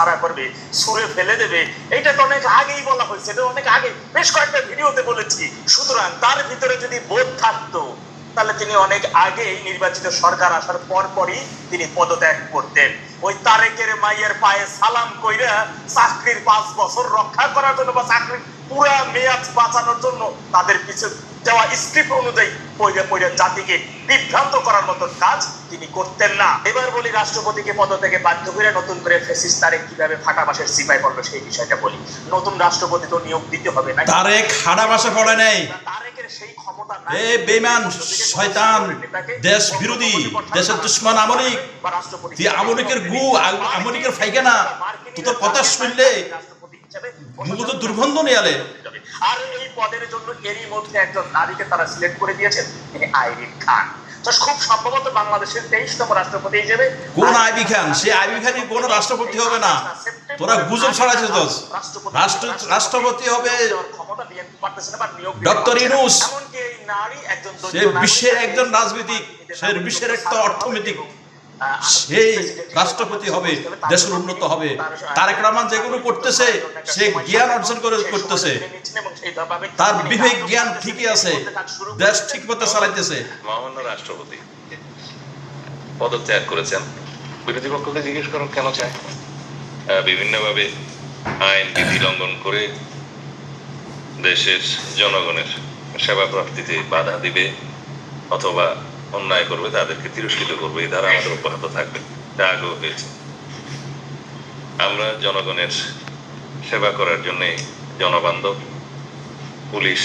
মারা করবে, ছুঁড়ে ফেলে দেবে, এটা তো অনেক আগেই বলা হয়েছে, এটা অনেক আগে বেশ কয়েকটা ভিডিওতে বলেছি। সুতরাং তার ভিতরে যদি বোধ থাকতো তাহলে তিনি অনেক আগেই নির্বাচিত সরকার আসার পরপরই তিনি পদত্যাগ করতেন। ওই তারেকের মাইয়ের পায়ে সালাম কইরা চাকরির 5 বছর রক্ষা করার জন্য বা চাকরির পুরা মেয়াদ বাঁচানোর জন্য তাদের পিছু দেওয়া স্ক্রিপ্ট অনুযায়ী পয়রা জাতিকে বিভ্রান্ত করার মতো কাজ তিনি করতেন না। এবার বলি রাষ্ট্রপতিকে পদত্যাগে বাধ্য করে নতুন করে ফ্যাসিস্ট তারেক কিভাবে ফাটা বাসের সিপাই পড়লো সেই বিষয়টা বলি। নতুন রাষ্ট্রপতি তো নিয়োগ দিতে হবে না। তারেক ফাটা বাসা পড়ে নাই, তারেকের সেই ক্ষমতা নাই। এ বেঈমান শয়তান দেশ বিরোধী দেশের দুশমন আমলিক, তুই আমলিকের গু আমলিকের ফাইখানা, তোর কথা শুনলে মুখ তো দুর্গন্ধ নিয়ে আলে। আর এই পদের জন্য এরই মধ্যে একজন নারীকে তারা সিলেক্ট করে দিয়েছেন, তিনি আইরিন খান। তো খুব সম্ভবত বাংলাদেশের 23তম রাষ্ট্রপতি হিসেবে কোন আইবি খান, সে আইবি খানই কোন রাষ্ট্রপতি হবে না। তোরা গুজব ছড়াইছিস। দোষ রাষ্ট্রপতি হবে ডক্টর ইউনূস। সে বিশ্বের একজন রাজনীতিক, সে বিশ্বের একটা অর্থনৈতিক, সেই রাষ্ট্রপতি হবে, দেশের উন্নত হবে। তারেক রহমান যেগুলো করতেছে সে জ্ঞান অর্জন করে করতেছে, তার বিবেক জ্ঞান ঠিকই আছে, দেশ ঠিক মতো চালাইতেছে। মহামান্য রাষ্ট্রপতি পদত্যাগ করেছেন, বিরোধী পক্ষকে জিজ্ঞেস করুন কেন চায়। বিভিন্নভাবে আইন বিধি লঙ্ঘন করে দেশের জনগণের সেবা প্রাপ্তিতে বাধা দিবে অথবা অন্যায় করবে, তাদেরকে তিরস্কৃত করবে, এই ধারা আমাদের অব্যাহত থাকবে। তা আগেও হয়েছে। আমরা জনগণের সেবা করার জন্যে জনবান্ধব পুলিশ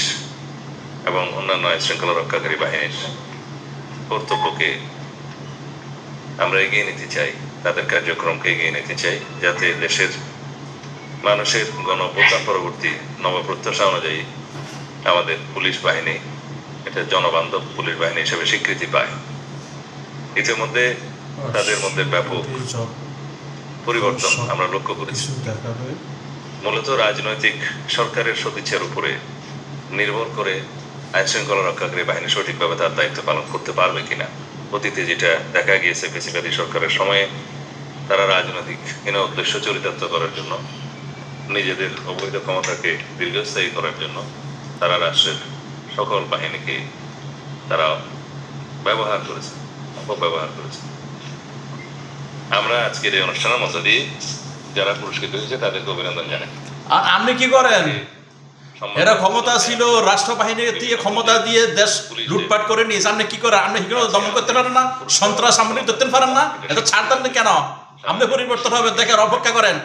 এবং অন্যান্য শৃঙ্খলা রক্ষাকারী বাহিনীর কর্তব্যকে আমরা এগিয়ে নিতে চাই, তাদের কার্যক্রমকে এগিয়ে নিতে চাই, যাতে দেশের মানুষের গণঅভ্যুত্থান পরবর্তী নবপ্রত্যাশা অনুযায়ী আমাদের পুলিশ বাহিনী এটা জনবান্ধব পুলিশ বাহিনী হিসেবে স্বীকৃতি পায়। ইতিমধ্যে তাদের মধ্যে ব্যাপক পরিবর্তন আমরা লক্ষ্য করেছি। মূলত রাজনৈতিক সরকারের সদিচ্ছার উপরে নির্ভর করে আইন শৃঙ্খলা রক্ষাকারী বাহিনী সঠিকভাবে তার দায়িত্ব পালন করতে পারবে কিনা। অতীতে যেটা দেখা গিয়েছে, ফ্যাসিবাদী সরকারের সময়ে তারা রাজনৈতিক উদ্দেশ্য চরিতার্থ করার জন্য, নিজেদের অবৈধ ক্ষমতাকে দীর্ঘস্থায়ী করার জন্য তারা রাষ্ট্রের সকল বাহিনীকে তারা ব্যবহার করেছে, অপব্যবহার করেছে। আমরা আজকের এই অনুষ্ঠানের মধ্য দিয়ে যারা পুরস্কৃত হয়েছে তাদেরকে অভিনন্দন জানাই। আর আপনি কি করেন? এরা ক্ষমতা ছিল, রাষ্ট্রবাহিনী দিয়ে ক্ষমতা দিয়ে দেশ লুটপাট করে নিয়েছে। আপনি কি করেন? আপনি দমন করতে পারেন না? সন্ত্রাস আমলি ধরতে পারেন না? এটা ছাড় দেন কেন? আপনি পরিবর্তন হবে, দেখে অপেক্ষা করেন।